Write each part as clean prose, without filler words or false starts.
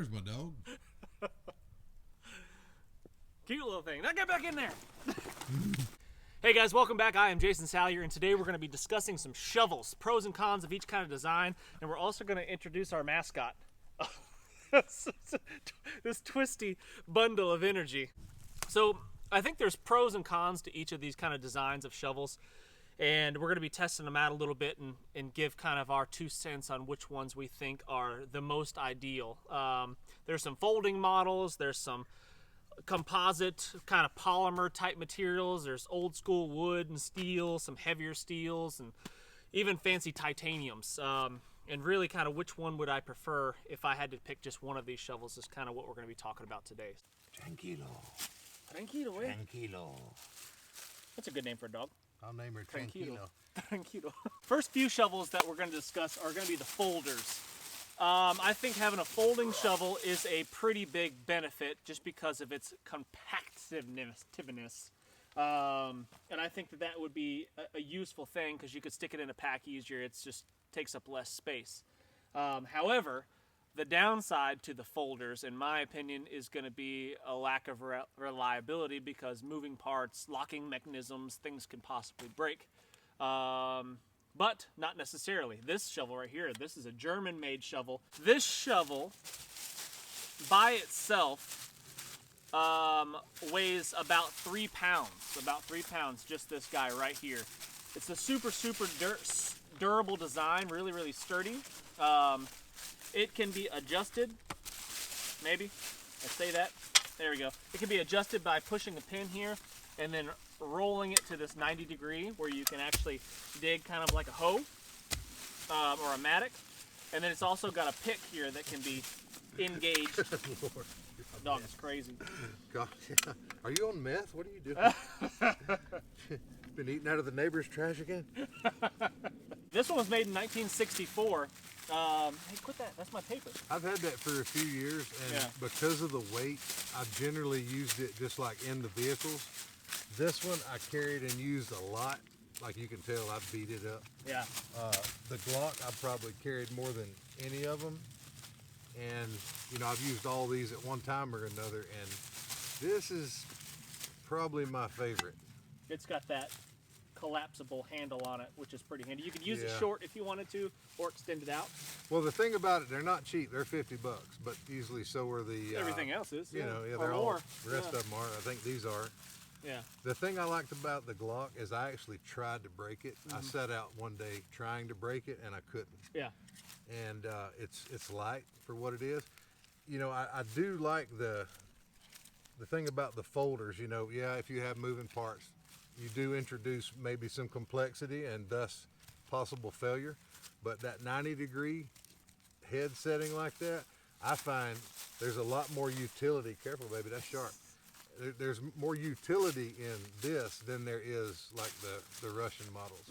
There's my dog. Cute little thing. Now get back in there. Hey guys, welcome back. I am Jason Salyer, and today we're going to be discussing some shovels, pros and cons of each kind of design, and we're also going to introduce our mascot. This twisty bundle of energy. So I think there's pros and cons to each of these kind of designs of shovels, and we're going to be testing them out a little bit and give kind of our 2 cents on which ones we think are the most ideal. There's some folding models, there's some composite kind of polymer type materials, there's old school wood and steel, some heavier steels, and even fancy titaniums. And really kind of which one would I prefer if I had to pick just one of these shovels is kind of what we're going to be talking about today. Tranquilo. Tranquilo, eh? Tranquilo. That's a good name for a dog. I'll name her Tranquilo. Tranquilo. First few shovels that we're going to discuss are going to be the folders. I think having a folding shovel is a pretty big benefit just because of its compactiveness. And I think that would be a useful thing because you could stick it in a pack easier. It's just takes up less space. However, the downside to the folders, in my opinion, is going to be a lack of reliability because moving parts, locking mechanisms, things can possibly break. But not necessarily. This shovel right here, this is a German-made shovel. This shovel, by itself, weighs about 3 pounds. About 3 pounds, just this guy right here. It's a super durable design, really sturdy. It can be adjusted, maybe, I say that. There we go. It can be adjusted by pushing a pin here and then rolling it to this 90 degree where you can actually dig kind of like a hoe or a mattock. And then it's also got a pick here that can be engaged. Lord, dog is crazy. God, are you on meth? What are you doing? Been eating out of the neighbor's trash again? This one was made in 1964. Hey, quit that. That's my paper. I've had that for a few years, and because of the weight, I've generally used it just like in the vehicles. This one I carried and used a lot. Like you can tell, I've beat it up. Yeah. The Glock, I've probably carried more than any of them. And, you know, I've used all these at one time or another, and this is probably my favorite. It's got that collapsible handle on it, which is pretty handy. You could use it short if you wanted to, or extend it out. Well, the thing about it, they're not cheap. They're $50, but easily so are the everything else is. You know, they're all. The rest of them are. I think these are. Yeah. The thing I liked about the Glock is I actually tried to break it. I set out one day trying to break it, and I couldn't. Yeah. And it's light for what it is. You know, I do like the thing about the folders. You know, if you have moving parts, you do introduce maybe some complexity and thus possible failure. But that 90 degree head setting like that, I find there's a lot more utility. Careful, baby, that's sharp. There's more utility in this than there is like the Russian models.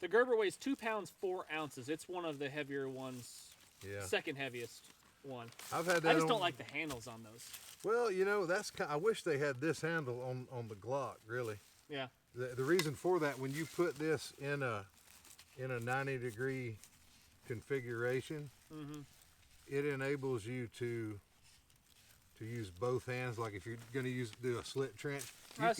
The Gerber weighs 2 pounds 4 ounces. It's one of the heavier ones. Yeah. Second heaviest one. I've had that. I just don't like the handles on those. Well, you know, I wish they had this handle on the Glock, really. Yeah. The reason for that, when you put this in a 90 degree configuration, it enables you to use both hands. Like if you're going to do a slit trench,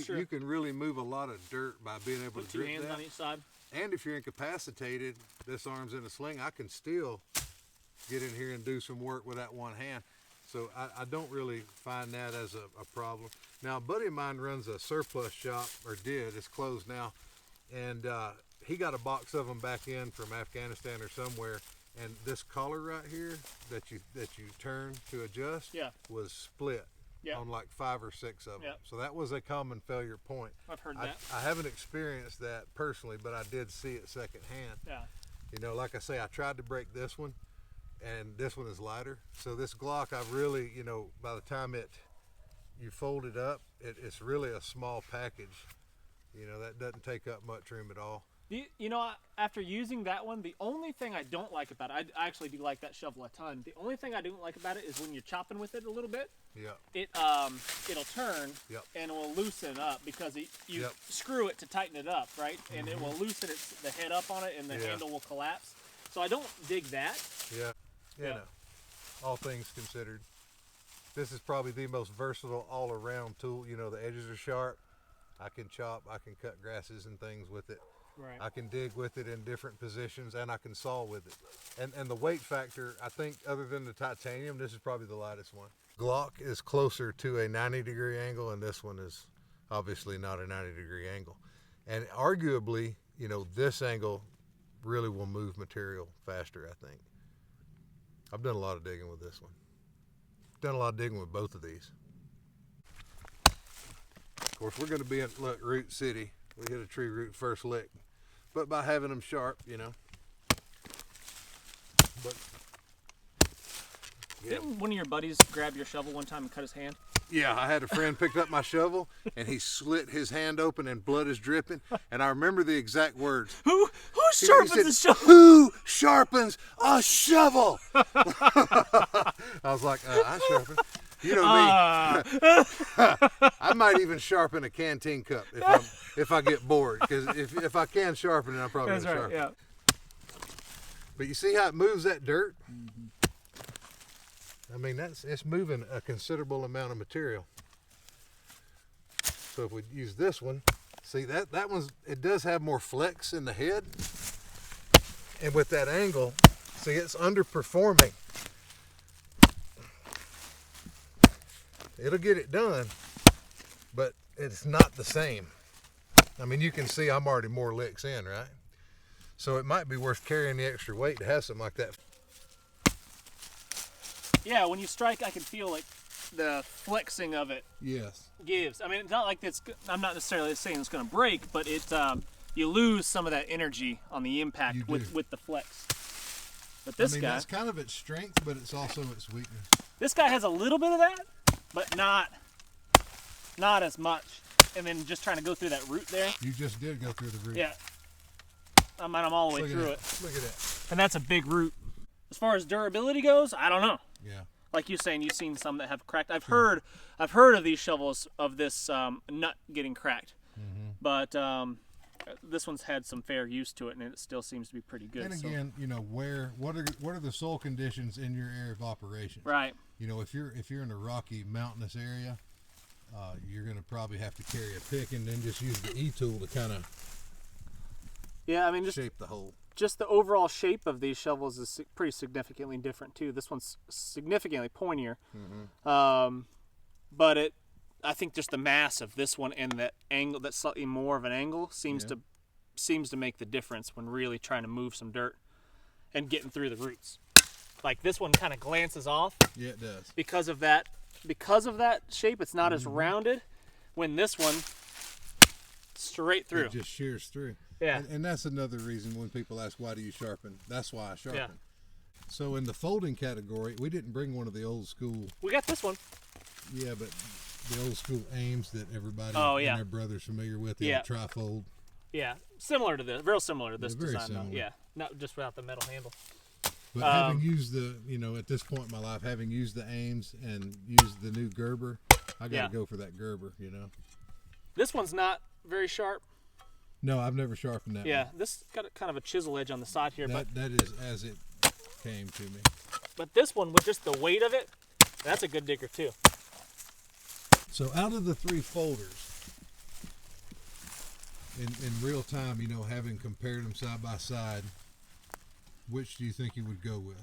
you can really move a lot of dirt by being able to grip that. 2 hands on each side. And if you're incapacitated, this arm's in a sling, I can still get in here and do some work with that one hand. So I don't really find that as a problem. Now, a buddy of mine runs a surplus shop, or did, it's closed now, and he got a box of them back in from Afghanistan or somewhere, and this collar right here that you turn to adjust was split on like 5 or 6 of them. So that was a common failure point. I've heard that. I haven't experienced that personally, but I did see it secondhand. Yeah. You know, like I say, I tried to break this one, and this one is lighter. So this Glock, I've really, you know, by the time you fold it up, it's really a small package. You know, that doesn't take up much room at all. You know, after using that one, the only thing I don't like about it, I actually do like that shovel a ton. The only thing I don't like about it is when you're chopping with it a little bit, it'll turn and it will loosen up because you screw it to tighten it up, right? And it will loosen the head up on it, and the handle will collapse. So I don't dig that. Yeah. You know, all things considered. This is probably the most versatile all-around tool. You know, the edges are sharp. I can chop, I can cut grasses and things with it. Right. I can dig with it in different positions, and I can saw with it. And the weight factor, I think, other than the titanium, this is probably the lightest one. Glock is closer to a 90-degree angle, and this one is obviously not a 90-degree angle. And arguably, you know, this angle really will move material faster, I think. I've done a lot of digging with this one. Done a lot of digging with both of these. Of course, we're going to be in root city. We hit a tree root first lick, but by having them sharp, you know. But yeah. Didn't one of your buddies grab your shovel one time and cut his hand? Yeah, I had a friend picked up my shovel and he slit his hand open and blood is dripping. And I remember the exact words. Who He sharpens said, a shovel? Who sharpens a shovel? I was like, I sharpen. You know me. I might even sharpen a canteen cup if I get bored. Because if I can sharpen it, I'm probably That's gonna right. sharpen. Yeah. But you see how it moves that dirt? I mean, it's moving a considerable amount of material. So if we use this one, see that one's, it does have more flex in the head. And with that angle, see, it's underperforming. It'll get it done, but it's not the same. I mean, you can see I'm already more licks in, right? So it might be worth carrying the extra weight to have something like that. Yeah, when you strike, I can feel like the flexing of it Yes. gives. I mean, it's not like it's. I'm not necessarily saying it's going to break, but it you lose some of that energy on the impact You with do. the flex. But this guy, that's kind of its strength, but it's also its weakness. this guy has a little bit of that, but not as much. And then just trying to go through that root there. You just did go through the root. Yeah. I'm all the way Look at through that. it. Look at that. And that's a big root. As far as durability goes, I don't know. Yeah. Like you saying, you've seen some that have cracked. I've heard of these shovels of this nut getting cracked, but this one's had some fair use to it, and it still seems to be pretty good. And again, you know, what are the soil conditions in your area of operation? Right. You know, if you're in a rocky, mountainous area, you're going to probably have to carry a pick and then just use the E-Tool to kind of Yeah, I mean, just shape the hole. just the overall shape of these shovels is pretty significantly different too. This one's significantly pointier, but I think just the mass of this one and that angle, that slightly more of an angle, seems to make the difference when really trying to move some dirt and getting through the roots. Like this one kind of glances off. Yeah, it does. Because of that shape. It's not as rounded. When this one straight through. It just shears through. Yeah. And that's another reason when people ask, why do you sharpen? That's why I sharpen. Yeah. So in the folding category, we didn't bring one of the old school. We got this one. Yeah, but the old school aims that everybody and their brother's familiar with, the old trifold. Yeah, similar to this, real similar to this very design similar. though. Yeah, not just without the metal handle. But having used the, you know, at this point in my life, having used the Ames and used the new Gerber, I got to go for that Gerber, you know. This one's not very sharp. No, I've never sharpened that Yeah, one. this got a kind of a chisel edge on the side here, That is as it came to me. but this one with just the weight of it, that's a good digger too. So out of the three folders, in real time, you know, having compared them side by side, which do you think you would go with?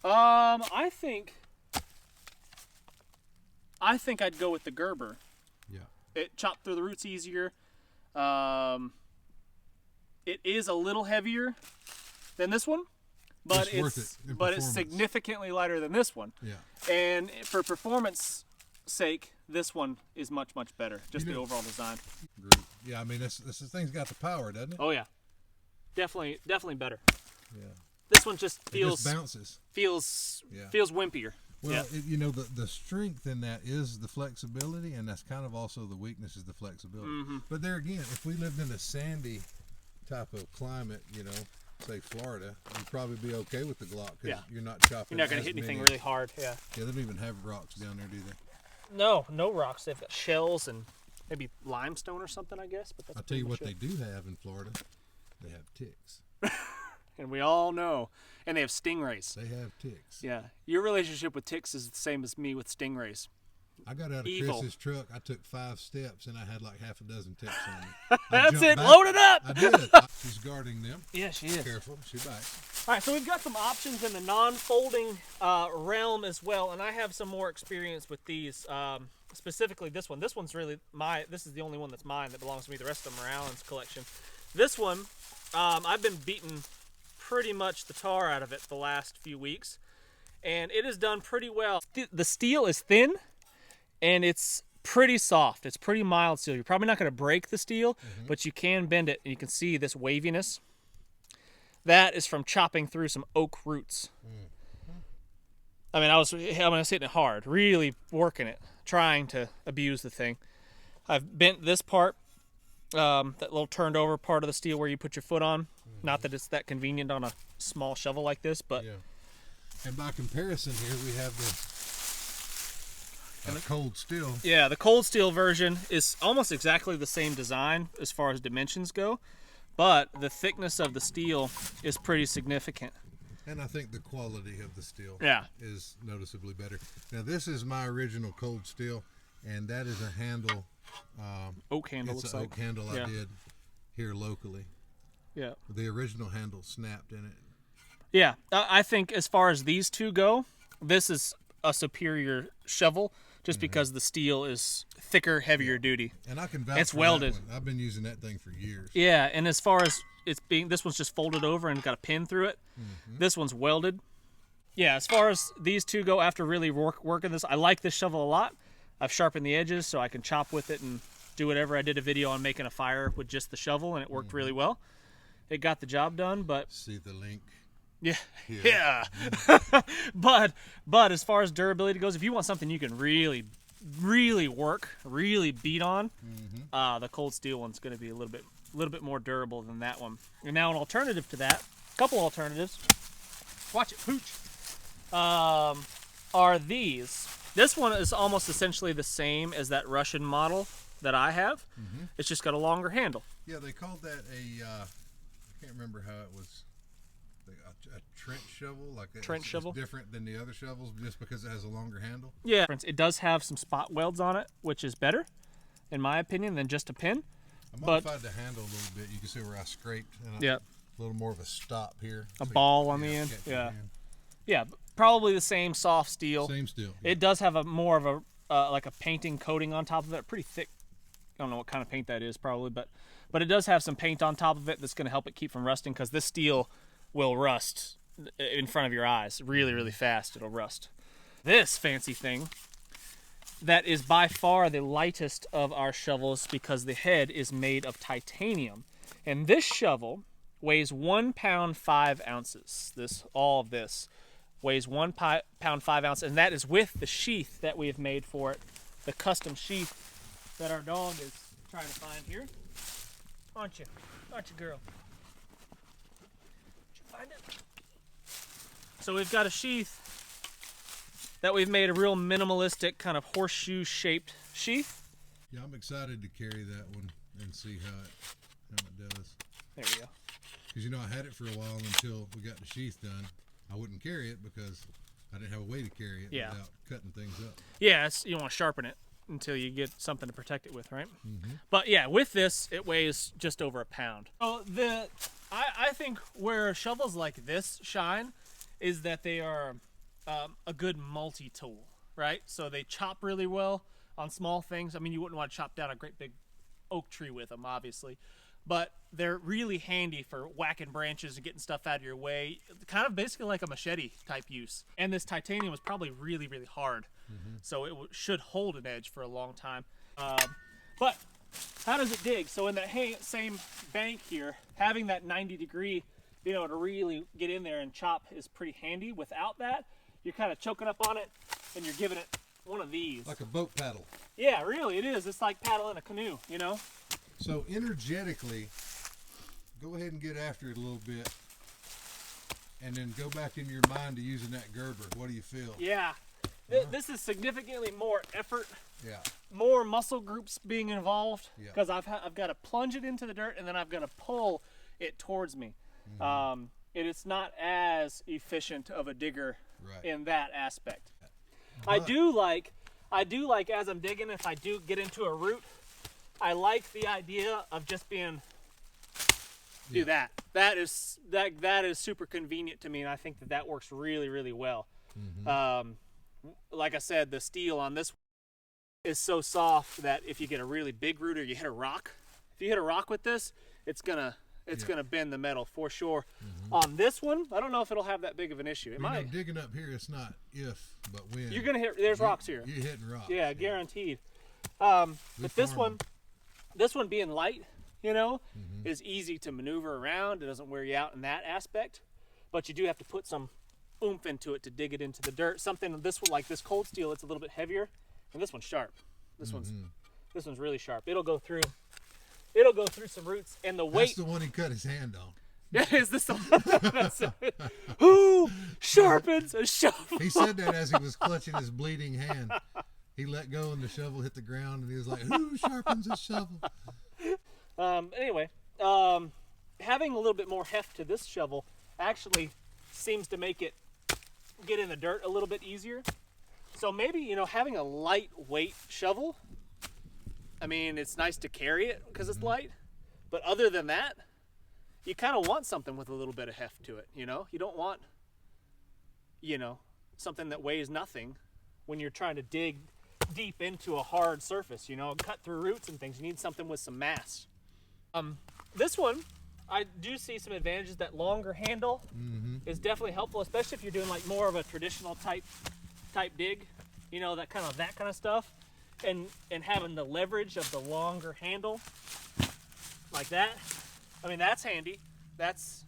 I think I'd go with the Gerber. Yeah. It chopped through the roots easier. It is a little heavier than this one, but It's worth it in but it's performance. significantly lighter than this one. Yeah. And for performance sake, this one is much better. Just You the know- overall design. Agreed. Yeah, I mean, this thing's got the power, doesn't it? Oh yeah, definitely better. Yeah. This one just It feels just bounces. feels Yeah. wimpier. Well, Yeah. you know, the strength in that is the flexibility, and that's kind of also the weakness is the flexibility. But there again, if we lived in a sandy type of climate, you know, say Florida, you'd probably be okay with the Glock because Yeah. you're not chopping. You're not gonna as hit anything many- really hard. Yeah. Yeah, they don't even have rocks down there, do they? No rocks. They've got shells and maybe limestone or something, I guess. But that's I'll tell you pretty what much they do have in Florida. They have ticks. and we all know. And they have stingrays. They have ticks. Yeah, your relationship with ticks is the same as me with stingrays. I got out of Evil. Chris's truck. I took 5 steps and I had like half a dozen ticks on me. That's it. Load it up. I did. She's guarding them. Yeah, she is. Careful, she bites. All right, so we've got some options in the non-folding realm as well, and I have some more experience with these. Specifically, this one. This one's really this is the only one that's mine that belongs to me. The rest of them are Alan's collection. This one, I've been beating pretty much the tar out of it the last few weeks, and it has done pretty well. The steel is thin, and it's pretty soft. It's pretty mild steel. You're probably not going to break the steel, but you can bend it, and you can see this waviness. That is from chopping through some oak roots. I mean, I was hitting it hard, really working it, trying to abuse the thing. I've bent this part, that little turned over part of the steel where you put your foot on. Not that it's that convenient on a small shovel like this, but... Yeah. And by comparison here, we have the cold steel. Yeah, the cold steel version is almost exactly the same design as far as dimensions go, but the thickness of the steel is pretty significant. And I think the quality of the steel is noticeably better. Now, this is my original cold steel, and that is a handle. Oak handle, it's looks an like. oak handle I did here locally. Yeah. The original handle snapped in it. Yeah, I think as far as these two go, this is a superior shovel just because the steel is thicker, heavier duty. And I can vouch It's for welded. that one. I've been using that thing for years. Yeah, and as far as this one's just folded over and got a pin through it. This one's welded. Yeah, as far as these two go, after really working this, I like this shovel a lot. I've sharpened the edges so I can chop with it and do whatever. I did a video on making a fire with just the shovel, and it worked really well. It got the job done, but... See the link? Yeah. but as far as durability goes, if you want something you can really work, really beat on, the cold steel one's going to be a little bit more durable than that one. And now an alternative to that, a couple alternatives, watch it, pooch, are these. This one is almost essentially the same as that Russian model that I have. It's just got a longer handle. Yeah, they called that I can't remember how it was. A trench shovel, like trench shovel, different than the other shovels just because it has a longer handle. Yeah, it does have some spot welds on it, which is better, in my opinion, than just a pin. I modified the handle a little bit. You can see where I scraped. And yeah, a little more of a stop here. A ball on the end. Yeah, probably the same soft steel. Same steel. It does have a more of a like a painting coating on top of it, pretty thick. I don't know what kind of paint that is, probably, but it does have some paint on top of it that's going to help it keep from rusting, because this steel will rust in front of your eyes really fast. It'll rust. This fancy thing that is by far the lightest of our shovels because the head is made of titanium, and this shovel weighs 1 pound 5 ounces. All of this weighs 1 pound 5 ounces, and that is with the sheath that we have made for it, the custom sheath that our dog is trying to find here. Aren't you girl? Find it. So we've got a sheath that we've made, a real minimalistic kind of horseshoe shaped sheath. Yeah, I'm excited to carry that one and see how it does. There we go. Because I had it for a while until we got the sheath done. I wouldn't carry it because I didn't have a way to carry it without cutting things up. Yeah, you want to sharpen it until you get something to protect it with, right? But yeah, with this, it weighs just over a pound. So I think where shovels like this shine is that they are a good multi-tool, right? So they chop really well on small things. I mean, you wouldn't want to chop down a great big oak tree with them, obviously, but they're really handy for whacking branches and getting stuff out of your way, kind of basically like a machete type use. And this titanium was probably really hard, so it should hold an edge for a long time. But how does it dig? So in that same bank here, having that 90-degree, being able to really get in there and chop is pretty handy. Without that, you're kind of choking up on it, and you're giving it one of these. Like a boat paddle. Yeah, really, it is. It's like paddling a canoe, So energetically, go ahead and get after it a little bit, and then go back in your mind to using that Gerber. What do you feel? Yeah. This is significantly more effort. Yeah. More muscle groups being involved, because I've got to plunge it into the dirt, and then I've got to pull it towards me. and it's not as efficient of a digger Right. in that aspect. I do like as I'm digging, if I do get into a root, I like the idea of just being that. That is super convenient to me, and I think that works really, really well. Like I said, the steel on this is so soft that if you get a really big root or you hit a rock, if you hit a rock with this, it's gonna bend the metal for sure. On this one, I don't know if it'll have that big of an issue. It might. Digging up here, it's not if, but when. You're gonna hit. There's rocks here. You're hitting rocks. Yeah, guaranteed. But this one being light, you know, is easy to maneuver around. It doesn't wear you out in that aspect. But you do have to put some oomph into it to dig it into the dirt. Something this one, like this cold steel, it's a little bit heavier, and this one's sharp. This one's really sharp. It'll go through some roots, and the weight. That's the one he cut his hand on. Yeah, is this the one? Who sharpens a shovel? He said that as he was clutching his bleeding hand. He let go and the shovel hit the ground, and he was like, "Who sharpens a shovel?" Anyway, having a little bit more heft to this shovel actually seems to make it get in the dirt a little bit easier. So maybe, you know, having a lightweight shovel, I mean, it's nice to carry it because it's light, but other than that, you kind of want something with a little bit of heft to it, you know? You don't want, you know, something that weighs nothing when you're trying to dig deep into a hard surface, you know, cut through roots and things. You need something with some mass. This one, I do see some advantages. That longer handle is definitely helpful, especially if you're doing like more of a traditional type dig, you know, that kind of stuff, and having the leverage of the longer handle like that. I mean, that's handy. That's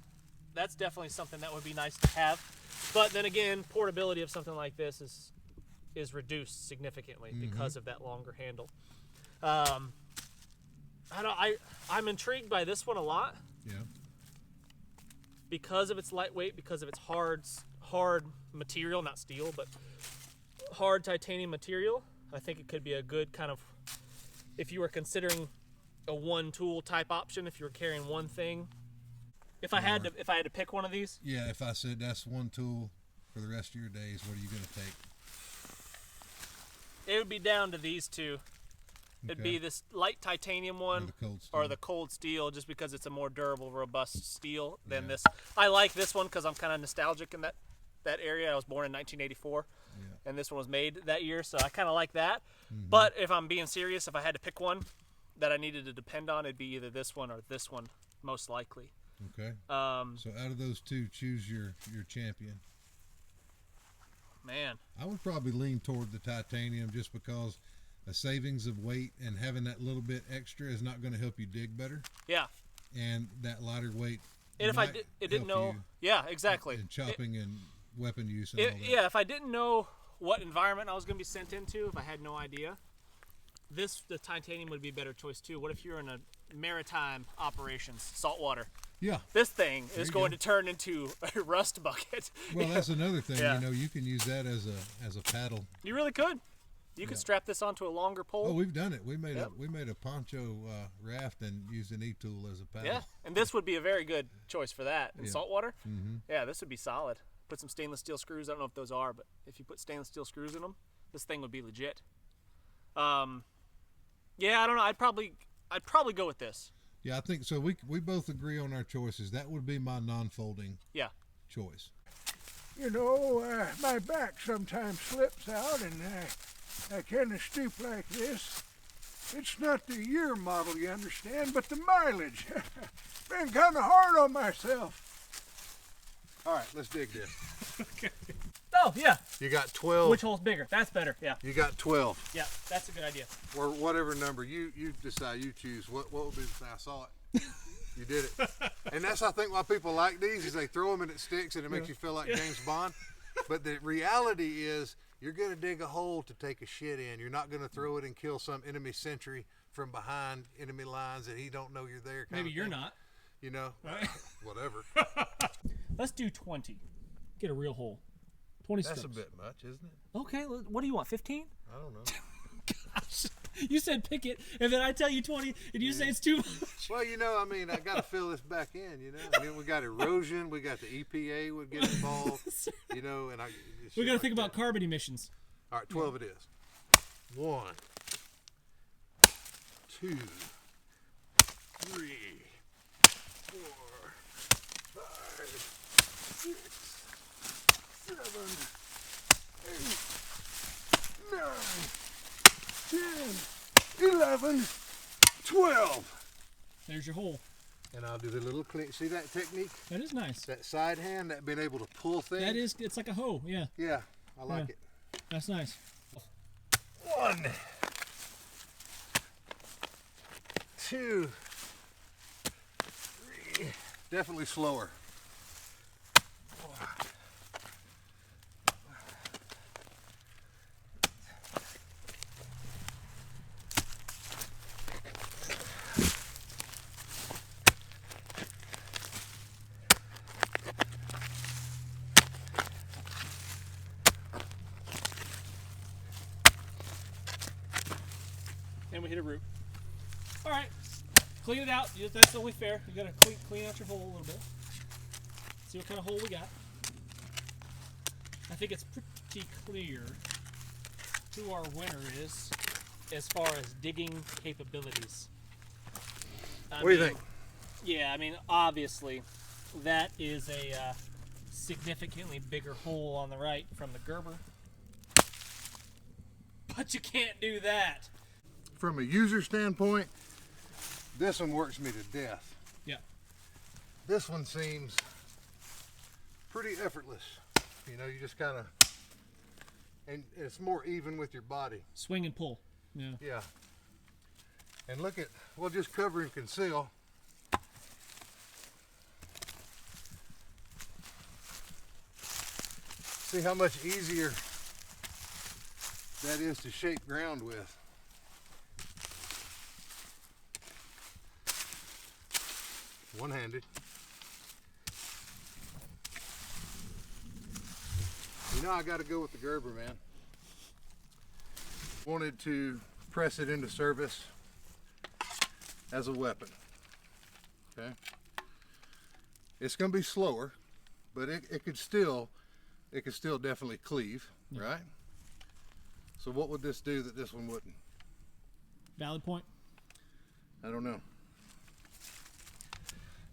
definitely something that would be nice to have. But then again, portability of something like this is reduced significantly because of that longer handle. I'm intrigued by this one a lot. Yeah. Because of its lightweight, because of its hard material, not steel, but hard titanium material. I think it could be a good kind of, if you were considering a one tool type option, if you were carrying one thing. If I had to pick one of these. Yeah, if I said that's one tool for the rest of your days, what are you gonna take? It would be down to these two. It'd be this light titanium one or the cold steel, just because it's a more durable, robust steel than this. I like this one because I'm kind of nostalgic in that area. I was born in 1984, and this one was made that year, so I kind of like that. But if I'm being serious, if I had to pick one that I needed to depend on, it'd be either this one or this one, most likely. Okay. So out of those two, choose your champion. Man, I would probably lean toward the titanium just because a savings of weight and having that little bit extra is not going to help you dig better. Yeah. And that lighter weight. And if I didn't know, yeah, exactly. And chopping and weapon use and all that. Yeah, if I didn't know what environment I was going to be sent into, if I had no idea, the titanium would be a better choice too. What if you're in a maritime operations, saltwater? Yeah. This thing is going to turn into a rust bucket. Well, that's another thing. You know, you can use that as a paddle. You really could. You could strap this onto a longer pole. Oh, we've done it. We made a poncho raft and used an E-Tool as a paddle. Yeah, and this would be a very good choice for that in saltwater. Yeah, this would be solid. Put some stainless steel screws. I don't know if those are, but if you put stainless steel screws in them, this thing would be legit. Yeah, I don't know. I'd probably go with this. Yeah, I think so. We both agree on our choices. That would be my non-folding choice. You know, my back sometimes slips out, and I kind of stoop like this. It's not the year model, you understand, but the mileage. Been kind of hard on myself. All right, let's dig this. Okay. Oh, yeah. You got 12. Which hole's bigger? That's better, yeah. You got 12. Yeah, that's a good idea. Or whatever number. You decide, you choose. What would be the thing? I saw it. You did it. And that's, I think, why people like these is they throw them and it sticks and it makes you feel like James Bond. But the reality is you're going to dig a hole to take a shit in. You're not going to throw it and kill some enemy sentry from behind enemy lines and he don't know you're there. Maybe you're not. You know, right? Whatever. Let's do 20. Get a real hole. 20 That's strips. a bit much, isn't it? Okay, what do you want, 15? I don't know. Gosh. You said pick it, and then I tell you 20, and you say it's too much. Well, you know, I mean, I got to fill this back in, you know. And then we got erosion. We got the EPA would get involved, you know. And We got to think about carbon emissions. All right, 12 it is. 1, 2, 3, 4, 5, 6, 7, 8, 9, 10, 11, 12. There's your hole. And I'll do the little clean. See that technique? That is nice. That side hand, that being able to pull things. That is, it's like a hoe, yeah. Yeah, I like it. That's nice. 1, 2, 3. Definitely slower. 4. And we hit a root. All right, clean it out. That's only fair. You gotta clean out your hole a little bit. See what kind of hole we got. I think it's pretty clear who our winner is as far as digging capabilities. What do you think? Yeah, I mean, obviously, that is a significantly bigger hole on the right from the Gerber. But you can't do that. From a user standpoint, this one works me to death. Yeah. This one seems pretty effortless. You know, you just kind of, and it's more even with your body. Swing and pull. Yeah. Yeah. And look at, well, just cover and conceal. See how much easier that is to shape ground with. One-handed. You know, I got to go with the Gerber, man. Wanted to press it into service as a weapon. Okay. It's going to be slower, but it could still definitely cleave, right? So what would this do that this one wouldn't? Valid point. I don't know.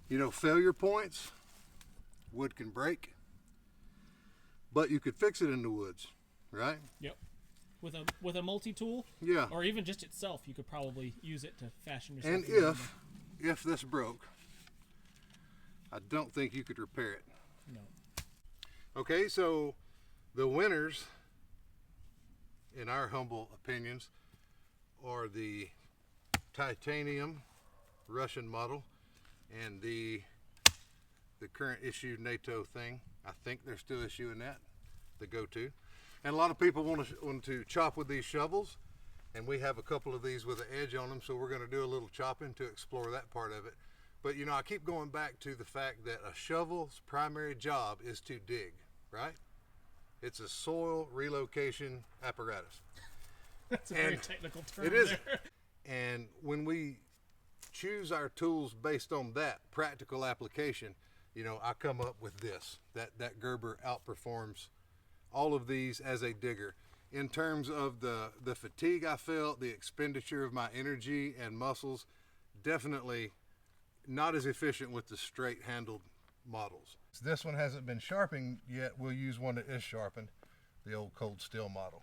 You know, failure points, wood can break, but you could fix it in the woods, right? Yep. With a multi-tool, Yeah. or even just itself, you could probably use it to fashion yourself. And into if this broke, I don't think you could repair it. no. Okay, so the winners, in our humble opinions, are the titanium Russian model and the current issue NATO thing. I think they're still issuing that, the go-to. And a lot of people want to chop with these shovels, and we have a couple of these with an edge on them, so we're going to do a little chopping to explore that part of it. But you know, I keep going back to the fact that a shovel's primary job is to dig, right? It's a soil relocation apparatus. That's a very technical term. It is. There. And when we choose our tools based on that practical application, you know, I come up with this. That Gerber outperforms all of these as a digger. In terms of the fatigue I felt, the expenditure of my energy and muscles, definitely not as efficient with the straight handled models. This one hasn't been sharpened yet. We'll use one that is sharpened, the old cold steel model.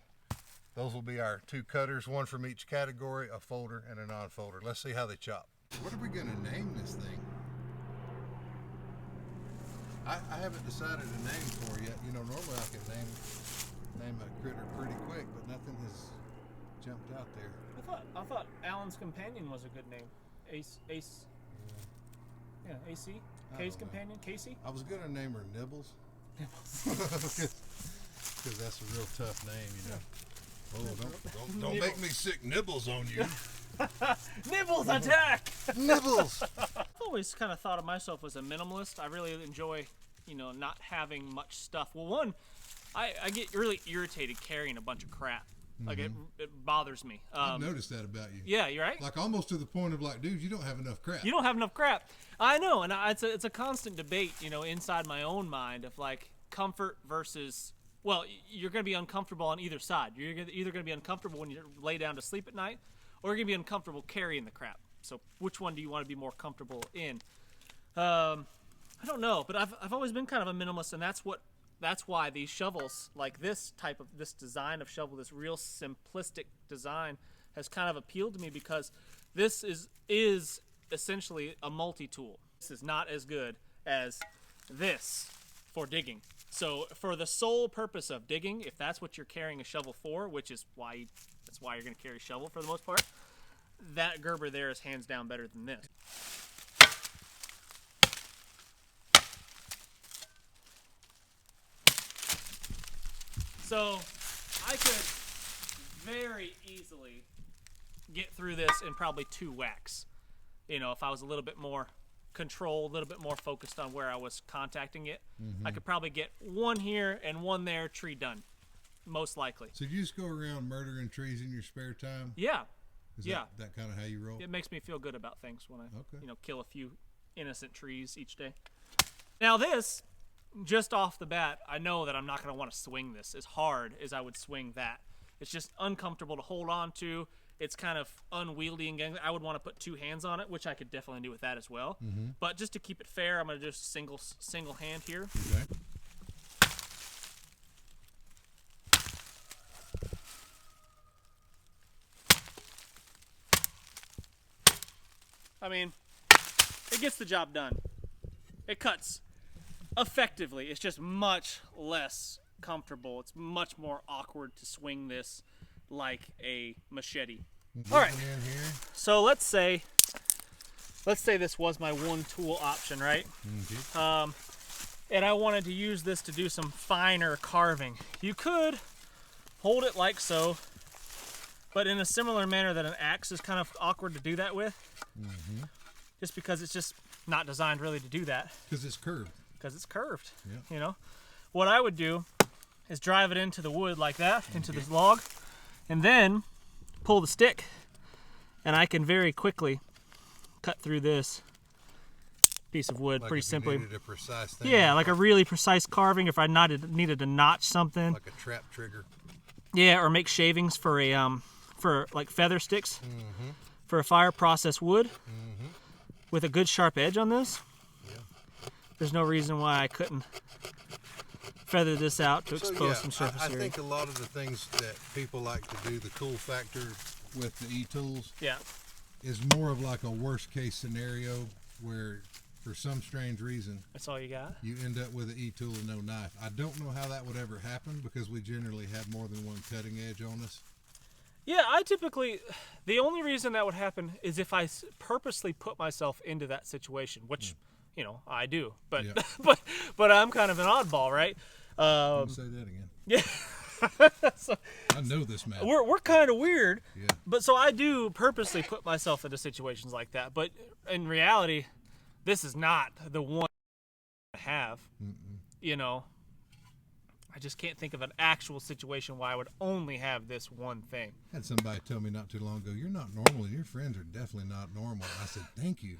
Those will be our two cutters, one from each category, a folder and a non-folder. Let's see how they chop. What are we gonna name this thing? I haven't decided a name for it yet. You know, normally I can name a critter pretty quick, but nothing has jumped out there. I thought Alan's companion was a good name. Ace. Yeah, AC. Kay's companion, Casey. I was gonna name her Nibbles. Because that's a real tough name, you know. Oh, don't make me sick nibbles on you. Nibbles attack! Nibbles! I've always kind of thought of myself as a minimalist. I really enjoy, you know, not having much stuff. Well, one, I get really irritated carrying a bunch of crap. Like it bothers me. I've noticed that about you. Yeah, you're right. Like almost to the point of like, dude, you don't have enough crap. You don't have enough crap. I know, and it's a constant debate, you know, inside my own mind of like comfort versus. Well, you're going to be uncomfortable on either side. You're either going to be uncomfortable when you lay down to sleep at night, or you're going to be uncomfortable carrying the crap. So, which one do you want to be more comfortable in? I don't know, but I've always been kind of a minimalist, and that's why these shovels, like this design of shovel, this real simplistic design, has kind of appealed to me because this is essentially a multi-tool. This is not as good as this for digging. So for the sole purpose of digging, if that's what you're carrying a shovel for, which is that's why you're going to carry a shovel for the most part, that Gerber there is hands down better than this. So I could very easily get through this in probably 2 whacks. You know, if I was a little bit more controlled, a little bit more focused on where I was contacting it, I could probably get 1 here and 1 there, tree done, most likely. So you just go around murdering trees in your spare time? Yeah. Is yeah. that kind of how you roll? It makes me feel good about things when I, kill a few innocent trees each day. Now this, just off the bat, I know that I'm not going to want to swing this as hard as I would swing that. It's just uncomfortable to hold on to. It's kind of unwieldy, and I would want to put 2 hands on it, which I could definitely do with that as well. But just to keep it fair, I'm going to just single hand here. Okay. I mean, it gets the job done. It cuts effectively. It's just much less comfortable. It's much more awkward to swing this like a machete. All right. So let's say this was my 1 tool option, right? And I wanted to use this to do some finer carving. You could hold it like so, but in a similar manner that an axe is kind of awkward to do that with. Just because it's just not designed really to do that. Because it's curved. Because it's curved. Yeah. You know, what I would do is drive it into the wood like that, into this log, and then pull the stick, and I can very quickly cut through this piece of wood Like pretty if you simply. needed a precise thing. Yeah, like a really precise carving. If I needed to notch something. Like a trap trigger. Yeah, or make shavings for a for like feather sticks for a fire processed wood with a good sharp edge on this. There's no reason why I couldn't feather this out to expose some surface I area. think a lot of the things that people like to do, the cool factor with the E-Tools, is more of like a worst case scenario where for some strange reason That's all you got? you end up with an E-Tool and no knife. I don't know how that would ever happen because we generally have more than one cutting edge on us. Yeah, the only reason that would happen is if I purposely put myself into that situation, which, you know, I do. But but I'm kind of an oddball, right? Don't say that again. Yeah. So, I know this man. we're kind of weird. Yeah. But so I do purposely put myself into situations like that. But in reality, this is not the one I have. You know, I just can't think of an actual situation why I would only have this one thing. I had somebody tell me not too long ago, "You're not normal, and your friends are definitely not normal." I said, "Thank you."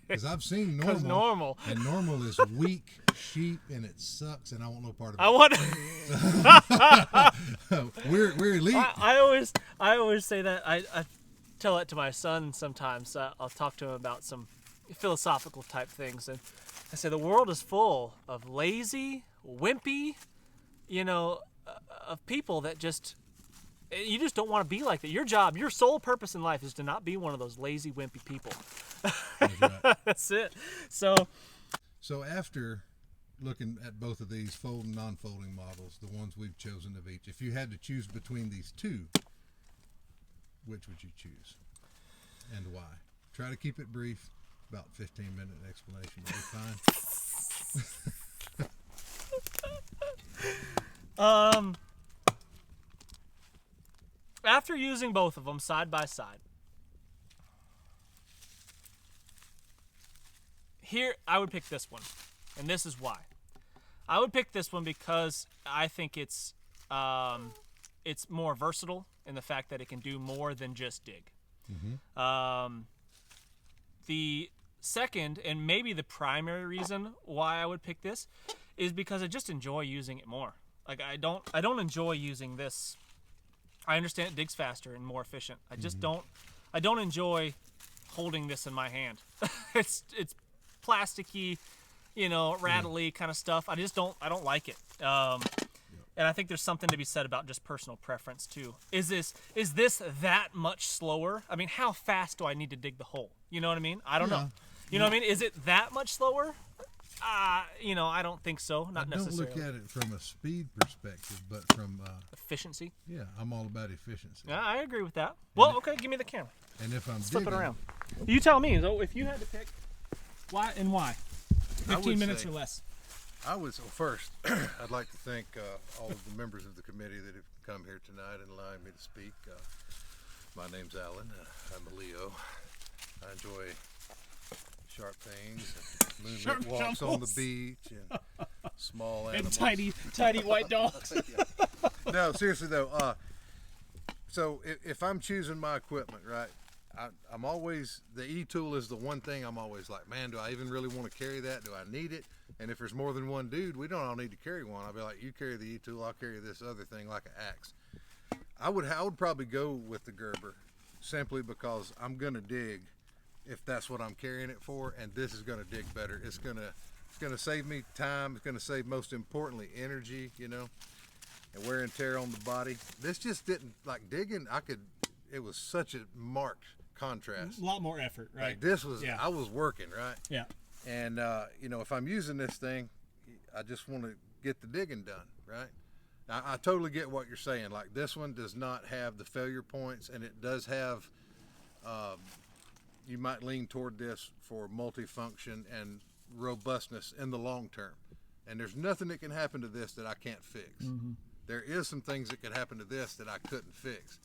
Because I've seen normal, and normal is weak, sheep, and it sucks, and I want no part of it. We're elite. I always say that. I tell that to my son sometimes. I'll talk to him about some philosophical type things, and I say the world is full of lazy, wimpy, of people that you just don't want to be like that. Your sole purpose in life is to not be one of those lazy, wimpy people. That's right. That's it. So after looking at both of these fold and non-folding models, the ones we've chosen of each, if you had to choose between these two, which would you choose and why? Try to keep it brief. About 15-minute explanation will be fine. After using both of them side by side, here I would pick this one, and this is why. I would pick this one because I think it's it's more versatile in the fact that it can do more than just dig. The second, and maybe the primary reason why I would pick this, is because I just enjoy using it more. Like I don't enjoy using this. I understand it digs faster and more efficient. I just don't enjoy holding this in my hand. it's plasticky, you know, rattly kind of stuff. I don't like it. And I think there's something to be said about just personal preference too. Is this that much slower? I mean, how fast do I need to dig the hole? You know what I mean? I don't know. You know what I mean? Is it that much slower? You know, I don't think so. Not necessarily. Don't look at it from a speed perspective, but from efficiency. Yeah, I'm all about efficiency. Yeah, I agree with that. Well, okay, give me the camera. And if I'm flip it digging, around. You tell me. So if you had to pick, why and why? 15 minutes or less. First, I'd like to thank all of the members of the committee that have come here tonight and allowing me to speak. My name's Alan. I'm a Leo. I enjoy sharp things, and moonlit walks on the beach, and small animals. And tiny white dogs. No, seriously though. So if I'm choosing my equipment, right, I'm always, the E-Tool is the one thing I'm always like, man, do I even really want to carry that? Do I need it? And if there's more than one dude, we don't all need to carry one. I'll be like, you carry the E-Tool, I'll carry this other thing like an axe. I would probably go with the Gerber, simply because I'm gonna dig if that's what I'm carrying it for, and this is gonna dig better. It's gonna save me time. It's gonna save, most importantly, energy, you know, and wear and tear on the body. This just didn't, like digging, it was such a marked contrast. A lot more effort, right? Like this was, I was working, right? Yeah. And you know, if I'm using this thing, I just want to get the digging done, right? Now, I totally get what you're saying. Like this one does not have the failure points, and it does have, you might lean toward this for multifunction and robustness in the long term. And there's nothing that can happen to this that I can't fix. There is some things that could happen to this that I couldn't fix.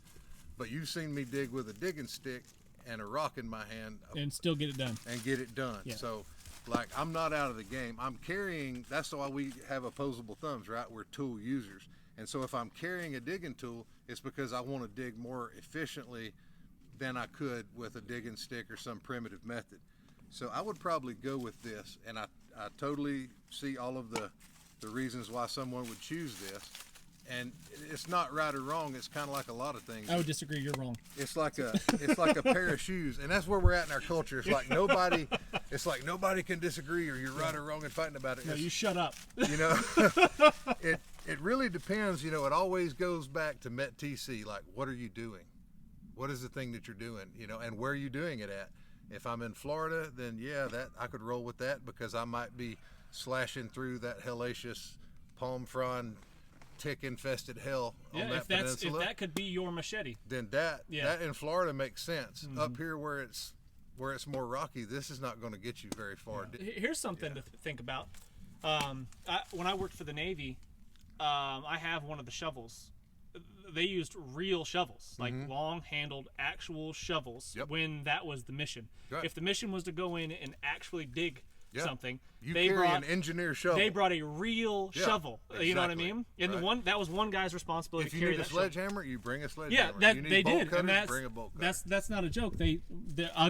But you've seen me dig with a digging stick and a rock in my hand. And still get it done. And get it done. Yeah. So, like, I'm not out of the game. I'm carrying, that's why we have opposable thumbs, right? We're tool users. And so if I'm carrying a digging tool, it's because I want to dig more efficiently than I could with a digging stick or some primitive method. So I would probably go with this. And I totally see all of the reasons why someone would choose this. And it's not right or wrong. It's kind of like a lot of things. I would disagree. You're wrong. It's like a pair of shoes, and that's where we're at in our culture. It's like nobody can disagree, or you're right or wrong and fighting about it. No, you shut up. You know, it really depends. You know, it always goes back to Met TC. Like, what are you doing? What is the thing that you're doing? You know, and where are you doing it at? If I'm in Florida, then yeah, that I could roll with that because I might be slashing through that hellacious palm frond tick infested hell on that peninsula. If that could be your machete, then that in Florida makes sense. Up here where it's more rocky, this is not going to get you very far. Here's something to think about. When I worked for the Navy, I have one of the shovels. They used real shovels, like long-handled actual shovels when that was the mission. Right. If the mission was to go in and actually dig something, they brought an engineer shovel. They brought a real shovel. Exactly. You know what I mean? And that was one guy's responsibility to carry that shovel. If you need a sledgehammer, you bring a sledgehammer. Yeah, you need they bolt did, cutters, and bring a bolt cutter. that's not a joke. A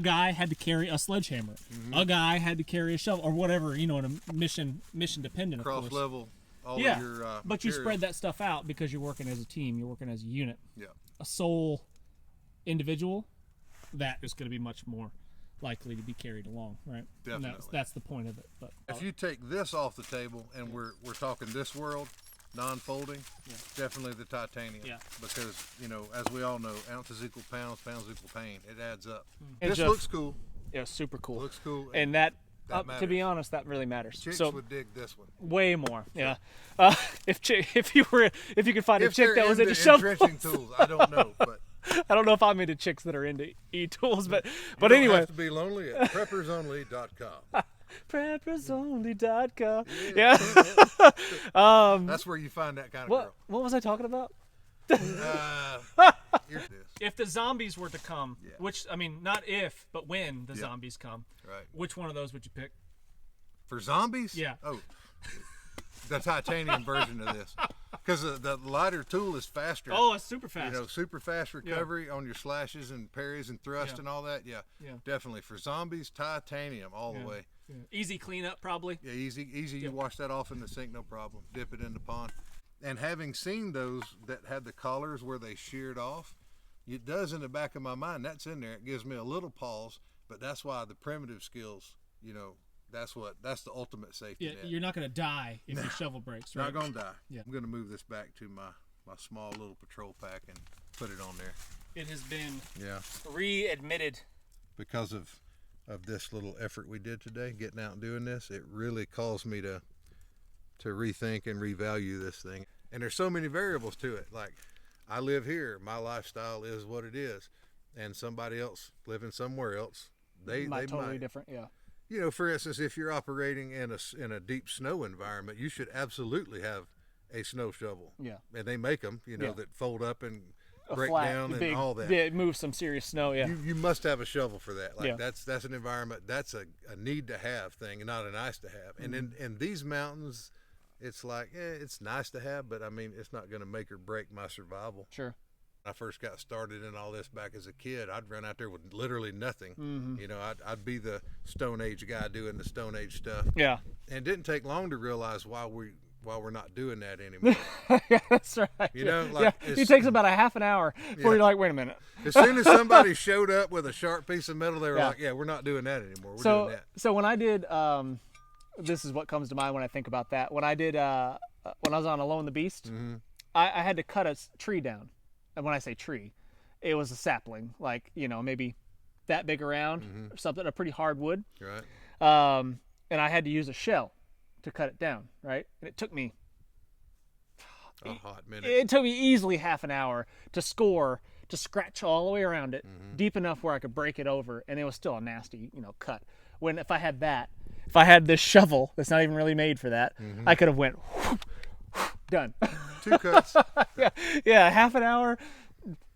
guy had to carry a sledgehammer. A guy had to carry a shovel or whatever. You know, in a mission dependent. Cross of course. level. All yeah, of your, but materials. you spread that stuff out because you're working as a team. You're working as a unit. Yeah. A sole individual, that is going to be much more likely to be carried along, right? Definitely. And that's the point of it. But if you take this off the table and we're talking this world, non-folding, definitely the titanium. Yeah. Because, you know, as we all know, ounces equal pounds, pounds equal pain. It adds up. And this Jeff, looks cool. Yeah, super cool. Looks cool. And that to be honest, that really matters. Chicks so would dig this one. Way more. Yeah. If you could find a chick that was into entrenching tools, I don't know, but I don't know if I'm into chicks that are into E-tools, but you anyway. You have to be lonely at preppersonly.com. Preppersonly.com. Yeah. That's where you find that kind of girl. What was I talking about? If the zombies were to come, which, I mean, not if, but when the zombies come, right? Which one of those would you pick? For zombies? Yeah. Oh, the titanium version of this. Because the lighter tool is faster. Oh, it's super fast. You know, super fast recovery on your slashes and parries and thrust and all that. Yeah, definitely. For zombies, titanium all the way. Yeah. Easy cleanup, probably. Yeah, easy. You wash that off in the sink, no problem. Dip it in the pond. And having seen those that had the collars where they sheared off, it does in the back of my mind, that's in there. It gives me a little pause, but that's why the primitive skills, you know, that's the ultimate safety net. You're not going to die if your shovel breaks, right? Not going to die. Yeah. I'm going to move this back to my small little patrol pack and put it on there. It has been Yeah. readmitted. Because of this little effort we did today, getting out and doing this, it really caused me to rethink and revalue this thing. And there's so many variables to it. Like, I live here, my lifestyle is what it is, and somebody else living somewhere else, they Totally might. different, yeah. You know, for instance, if you're operating in a deep snow environment, you should absolutely have a snow shovel. Yeah. And they make them, you know, Yeah. that fold up and A break flat, down and big, all that. Yeah, it moves some serious snow, yeah. You must have a shovel for that. Like, Yeah. that's an environment, that's a need to have thing and not a nice to have. And in these mountains, it's like, it's nice to have, but I mean, it's not going to make or break my survival. Sure. When I first got started in all this back as a kid, I'd run out there with literally nothing. You know, I'd be the Stone Age guy doing the Stone Age stuff. Yeah. And it didn't take long to realize why we're not doing that anymore. Yeah, that's right. You know, like, it takes about a half an hour before you're like, wait a minute. As soon as somebody showed up with a sharp piece of metal, they were like, yeah, we're not doing that anymore. We're doing that. So when I did, this is what comes to mind when I think about that. When I did, when I was on Alone the Beast, I had to cut a tree down. And when I say tree, it was a sapling, like, you know, maybe that big around or something, a pretty hard wood. Right. And I had to use a shell to cut it down, right? And it took me A hot minute. It took me easily half an hour to scratch all the way around it, deep enough where I could break it over, and it was still a nasty, you know, cut. When if I had this shovel that's not even really made for that, I could have went done. 2 cuts. yeah, half an hour,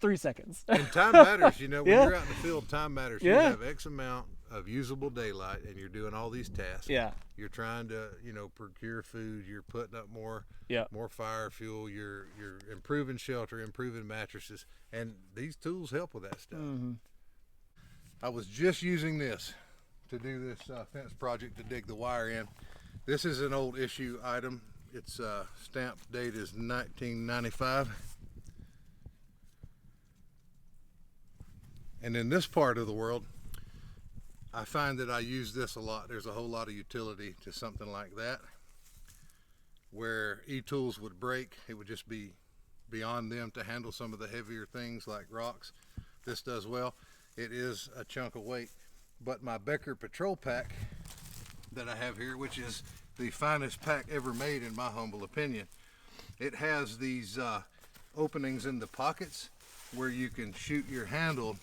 3 seconds. And time matters, you know, when you're out in the field, time matters. You Yeah. have X amount of usable daylight and you're doing all these tasks. Yeah. You're trying to, you know, procure food, you're putting up more fire fuel, you're improving shelter, improving mattresses, and these tools help with that stuff. I was just using this to do this fence project to dig the wire in. This is an old issue item. Its stamp date is 1995. And in this part of the world, I find that I use this a lot. There's a whole lot of utility to something like that. Where E-Tools would break, it would just be beyond them to handle some of the heavier things like rocks. This does well. It is a chunk of weight. But my Becker Patrol Pack that I have here, which is the finest pack ever made in my humble opinion, it has these openings in the pockets where you can shoot your handle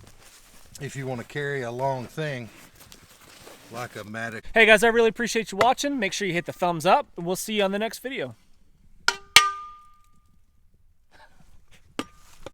if you want to carry a long thing like a mattock. Hey guys, I really appreciate you watching. Make sure you hit the thumbs up, and we'll see you on the next video.